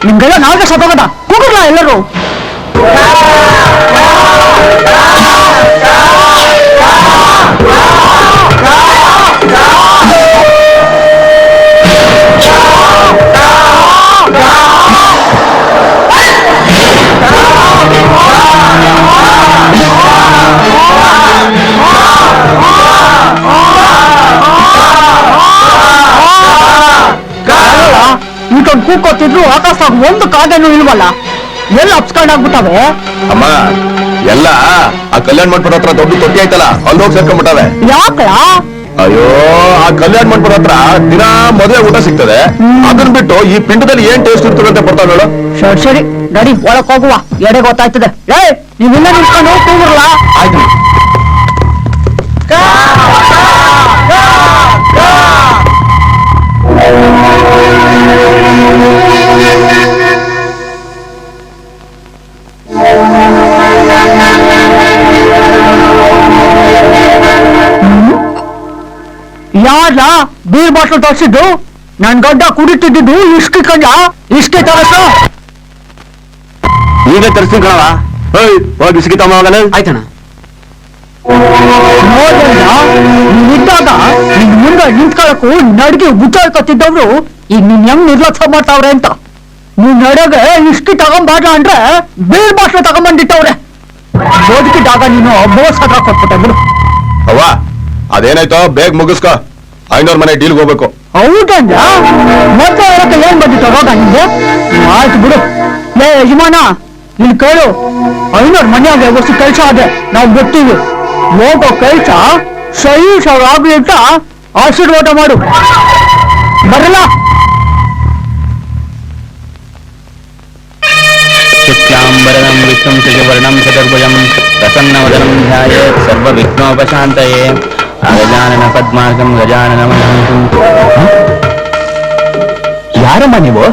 ನಿಮ್ಗೆಲ್ಲ ನಾಲ್ಕು ಸತ್ತೋಗದ ಕೂಗಲ್ಲ ಎಲ್ಲರೂ. ಇಷ್ಟೊಂದು ಕೂಕೋತಿದ್ರು ಆಕಾಶದಾಗ ಒಂದು ಕಾಗೇನು ಇಲ್ವಲ್ಲ, ಎಲ್ಲ ಅಪ್ಸ್ಕೊಂಡಾಗ್ಬಿಟ್ಟವೆ. ಅಮ್ಮ ಎಲ್ಲ ಆ ಕಲ್ಯಾಣ ಮಂಟಪದ ಹತ್ರ ದೊಡ್ಡ ತೊಟ್ಟಿ ಆಯ್ತಲ್ಲ ಅಲ್ಲಿ ಹೋಗಿ ಸೇರ್ಕೊಂಡ್ಬಿಟ್ಟವೆ. ಯಾಕಳ? ಅಯ್ಯೋ ಆ ಕಲ್ಯಾಣ ಮಂಟಪದ ಹತ್ರ ದಿನ ಮದುವೆ ಊಟ ಸಿಗ್ತದೆ, ಅದನ್ನ ಬಿಟ್ಟು ಈ ಪಿಂಡದಲ್ಲಿ ಏನ್ ಟೇಸ್ಟ್ ಇರ್ತದೆ ಅಂತ ಬರ್ತಾವ ನೋಡು. ಸರಿ ಸರಿ ನಡಿ ಒಳಕ್ ಹೋಗುವ, ಎಡೆ ಗೊತ್ತಾಯ್ತದೆ. ನೀವಿನ್ನ ನಿಂತ್ಕೊಂಡು ಕೂಗಿರಲ್ಲ. ಆಯ್ತು. ಯಾರ ಬೀರ್ ಬಾಟ್ಲು ತರಿಸಿದ್ದು? ನನ್ ಗಡ್ಡ ಕುಡಿತಿದ್ದು ಇಷ್ಟಿ ಕಂಡ ಇಷ್ಟೇ ತರಸ. ಈಗ ತರಿಸ್ತೀನಿ ಕಣವ. ಹೋಗಿ ಬಿಸಿಗೆ ತಗೋಗಲ್ಲ. ಆಯ್ತಣ್ಣ. ನೋಡಲ್ಲ ನೀನಿದ್ದಾಗ ನಿನ್ ಮುಂದೆ ನಿಂತ್ಕೊಳಕು ನಡ್ಗೆ ಗುಚ್ಚಾಡ್ಕೊತಿದ್ದವ್ರು ಈಗ ನೀನ್ ಹೆಂಗ್ ನಿರ್ಲಕ್ಷ್ಯ ಮಾಡ್ತಾವ್ರೆ ಅಂತ. ನೀನ್ ನಡಗೆ ಇಷ್ಟಿ ತಗೊಂಬಾರ ಅಂದ್ರೆ ಬೀರ್ ಬಾಟ್ಲು ತಗೊಂಬಂದಿಟ್ಟವ್ರೆ. ಬದುಕಿದಾಗ ನೀನು ಬೋಸ್ ಹತ್ರ ಕೊಟ್ಬಿಟ್ಟೆ ಬಿಡು. ಅವ್ವ ಅದೇನಾಯ್ತೋ ಬೇಗ ಮುಗಿಸ್ಕೊ, 500 ಮನೆ ಡೀಲ್ಗೆ ಹೋಗ್ಬೇಕು. ಹೌದಲ್ಲ ಮತ್ತೆ ಹೇಳಕ್ಕೆ ಏನ್ ಬಂದಿತ್ತು ರೋಗ ನಿಂಗೆ? ಆಯ್ತು ಬಿಡು. ಲೇ ಯಜಮಾನ ಇಲ್ಲಿ ಕೇಳು, 500 ಮನೆಯಾಗ ವಸ್ತು ಕೆಲಸ ಅದೇ ನಾವು ಗೊತ್ತೀವಿ. ಹೋಗೋ ಕೆಲಸ ಸಹಿ ಆಗ್ಲಿ ಅಂತ ಆಶೀರ್ವಾದ ಮಾಡು. ಬರಲ್ಲ. ಶುಕ್ಲಾಂಬರಂ ವಿಷ್ಣುಂ ಶಶಿವರ್ಣಂ ಚತುರ್ಭುಜಂ ಪ್ರಸನ್ನವದನಂ ಧ್ಯಾಯೇತ್ ಸರ್ವವಿಘ್ನೋಪಶಾಂತಯೇ ಗಜಾನನ ಪದ್ಮಾರ್ಗಂ ಗಜಾನನ. ಯಾರಮ್ಮ ನೀವು?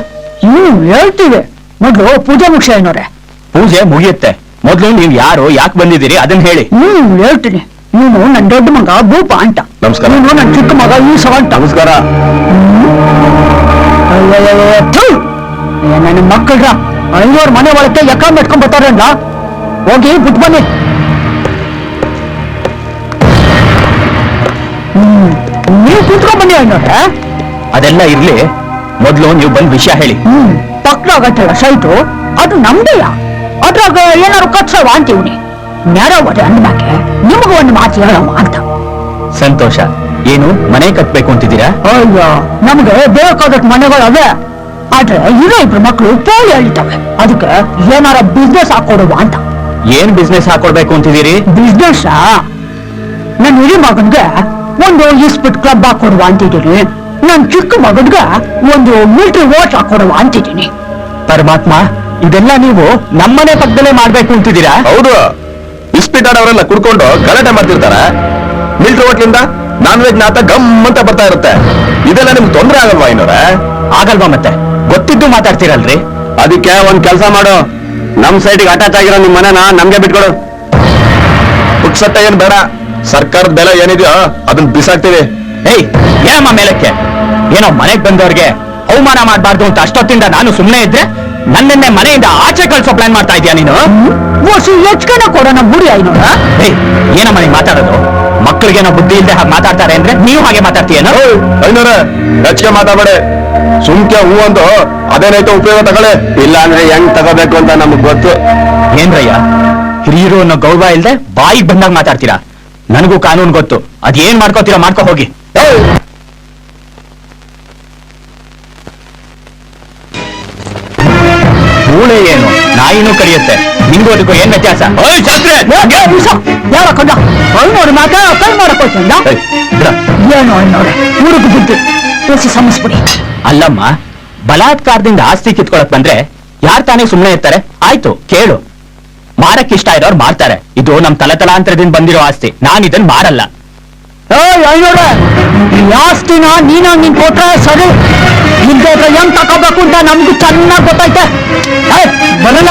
ಹೇಳ್ತೀವಿ. ಮೊದ್ಲು ಪೂಜೆ ಮುಗಿಸ ಏನೋರೆ. ಪೂಜೆ ಮುಗಿಯುತ್ತೆ, ಮೊದ್ಲು ನೀವು ಯಾರು, ಯಾಕೆ ಬಂದಿದ್ದೀರಿ ಅದನ್ನ ಹೇಳಿ. ಹೇಳ್ತೀನಿ. ನೀನು ನನ್ ದೊಡ್ಡ ಮಗ ಭೂಪ ಅಂತ. ನಮಸ್ಕಾರ. ನೀನು ನನ್ ಚಿಕ್ಕ ಮಗ ಈಸವ ಅಂತ. ನಮಸ್ಕಾರ. ನನ್ನ ಮಕ್ಕಳ್ರ 500 ಮನೆ ಒಳಕ್ಕೆ ಎಕ್ಕ ಮೆಟ್ಕೊಂಡ್ ಬರ್ತಾರೆ ಅಲ್ಲ, ಹೋಗಿ ಬಿಟ್ಟು ಬನ್ನಿ. ನೀವು ಕೂತ್ಕೊಂಡ್ ಬನ್ನಿ ಅನ್ನೋರೆ. ಅದೆಲ್ಲ ಇರ್ಲಿ, ಮೊದ್ಲು ನೀವು ಬಂದ್ ವಿಷಯ ಹೇಳಿ. ಪಕ್ಕದಾಗತ್ತಲ್ಲ ಸೈಟು, ಅದು ನಮ್ದೆಯ. ಅದ್ರಾಗ ಏನಾರು ಕಟ್ಸವ ಅಂತೀವ್ನಿ. ನ್ಯಾರವರೆ ಅಂದ್ಮ್ಯಾಕೆ ನಿಮಗ ಒಂದು ಮಾತು ಹೇಳವ ಅಂತ. ಸಂತೋಷ. ಏನು ಮನೆ ಕಟ್ಬೇಕು ಅಂತಿದ್ದೀರಾ? ಅಯ್ಯೋ ನಮ್ಗೆ ಬೇಕಾದಷ್ಟು ಮನೆಗಳು ಅವೆ, ಆದ್ರೆ ಇರೋ 2 ಮಕ್ಕಳು ಪೋಲಿ ಹೇಳ್ತವೆ. ಅದಕ್ಕೆ ಏನಾರ ಬಿಸ್ನೆಸ್ ಹಾಕೊಡುವ ಅಂತ. ಏನ್ ಬಿಸ್ನೆಸ್ ಹಾಕೊಡ್ಬೇಕು ಅಂತಿದ್ದೀರಿ? ಬಿಸ್ನೆಸ್ ನನ್ ಹಿರಿ ಮಗನ್ಗೆ ಒಂದು ಇಸ್ಪಿಟ್ ಕ್ಲಬ್ ಹಾಕೊಡುವ ಅಂತಿದ್ದೀನಿ. ನನ್ ಚಿಕ್ಕ ಮಗನ್ಗೆ ಒಂದು ಮಿಲಿಟರಿ ವಾಚ್ ಹಾಕೊಡುವ ಅಂತಿದ್ದೀನಿ. ಪರಮಾತ್ಮ, ಇದೆಲ್ಲ ನೀವು ನಮ್ಮನೆ ಪಕ್ಕದಲ್ಲೇ ಮಾಡ್ಬೇಕು ಅಂತಿದ್ದೀರಾ? ಹೌದು, ಇಸ್ಪೀಟ್ ಆಡೋರೆಲ್ಲ ಕುಡ್ಕೊಂಡು ಗಲಾಟೆ ಮಾಡ್ತಿರ್ತಾರ. ಮಿಲ್ಟ್ರಿ ಹೋಟ್ಲಿಂದ ನಾನ್ ವೆಜ್ ನಾತ ಗಮ್ ಅಂತ ಬರ್ತಾ ಇರುತ್ತೆ. ಇದೆಲ್ಲ ನಿಮ್ಗೆ ತೊಂದ್ರೆ ಆಗಲ್ವಾ? ಇನ್ನೋರ ಆಗಲ್ವಾ? ಮತ್ತೆ ಗೊತ್ತಿದ್ದು ಮಾತಾಡ್ತೀರಲ್ರಿ. ಅದಕ್ಕೆ ಒಂದ್ ಕೆಲಸ ಮಾಡು, ನಮ್ ಸೈಟಿಗೆ ಅಟ್ಯಾಚ್ ಆಗಿರೋ ನಿಮ್ ಮನೆನ ನಮ್ಗೆ ಬಿಟ್ಕೊಡು. ಪುಕ್ಸಟ್ಟ ಏನ್ ಬೇಡ, ಸರ್ಕಾರದ ಬೆಲೆ ಏನಿದೆಯೋ ಅದನ್ನ ಬಿಸಾಕ್ತೀವಿ. ಏಯ್ ಏನಮ್ಮ ಮೇಲಕ್ಕೆ? ಏನೋ ಮನೆಗ್ ಬಂದವ್ರಿಗೆ ಅವಮಾನ ಮಾಡ್ಬಾರ್ದು ಅಂತ ಅಷ್ಟೊತ್ತಿಂದ ನಾನು ಸುಮ್ಮನೆ ಇದ್ರೆ ನನ್ನೆನ್ನೆ ಮನೆಯಿಂದ ಆಚೆ ಕಳ್ಸೋ ಪ್ಲಾನ್ ಮಾಡ್ತಾ ಇದೀಯ ನೀನು? ಹೆಚ್ಚಿಗೆ ಕೊಡೋಣ ಬುಡಿ ಐನೋರ. ಏಯ್ ಏನಮ್ಮ ನೀನ್ ಮಾತಾಡೋದು? ಮಕ್ಕಳಿಗೇನೋ ಬುದ್ಧಿ ಇಲ್ಲದೆ ಹಾಗೆ ಮಾತಾಡ್ತಾರೆ ಅಂದ್ರೆ ನೀವು ಹಾಗೆ ಮಾತಾಡ್ತೀಯೇನೋ? ಐನೋರ ಹೆಚ್ಚಿಗೆ ಮಾತಾಡಬೇಡಿ, ಸುಮ್ಕೆ ಹೂ ಅಂದು ಅದೇನಾಯ್ತು ಉಪಯೋಗ ತಗೊಳ್ಳಿ. ಇಲ್ಲ ಅಂದ್ರೆ ಹೆಂಗ್ ತಗೋಬೇಕು ಅಂತ ನಮಗ್ ಗೊತ್ತು. ಏನ್ರಯ್ಯ ಹಿರಿಯರು ಅನ್ನೋ ಗೌರವ ಇಲ್ದೆ ಬಾಯಿಗೆ ಬಂದಾಗ ಮಾತಾಡ್ತೀರಾ? ನನಗೂ ಕಾನೂನು ಗೊತ್ತು, ಅದೇನ್ ಮಾಡ್ಕೋತೀರಾ ಮಾಡ್ಕೋ ಹೋಗಿ. ಮೂಳೆ ಏನು ನಾಯಿನೂ ಕಡಿಯುತ್ತೆ, ನಿಂಗೂ ಅದಕ್ಕೂ ಏನ್ ವ್ಯತ್ಯಾಸ? ಯಾರ ಕೊಂಡ 500 ಮಾತ್ರ ಕೈ ಮಾಡಕ್ಕೋಯ್ತಂದ. ಏನು 500 ಊರಿಗೆ ಬಿದ್ದು ಎಸಿ ಸಮಸ್ಬಿಡಿ. ಅಲ್ಲಮ್ಮ, ಬಲಾತ್ಕಾರದಿಂದ ಆಸ್ತಿ ಕಿತ್ಕೊಳಕ್ ಬಂದ್ರೆ ಯಾರ್ ತಾನೇ ಸುಮ್ನೆ ಇರ್ತಾರೆ? ಆಯ್ತು ಕೇಳು, ಮಾರಕ್ ಇಷ್ಟ ಇರೋರು ಮಾರ್ತಾರೆ. ಇದು ನಮ್ ತಲತಲಾಂತರದಿಂದ ಬಂದಿರೋ ಆಸ್ತಿ, ನಾನ್ ಇದನ್ ಮಾರಲ್ಲ. ಈ ಆಸ್ತಿನ ನೀನಾಗ್ ನಿನ್ ಕೊಟ್ರೆ ಸರಿ, ಇಲ್ದೇ ಹೆಂಗ್ ತಗೋಬೇಕು ಅಂತ ನಮ್ಗೂ ಚೆನ್ನಾಗ್ ಗೊತ್ತೈತೆ. ಬರಲ್ಲ.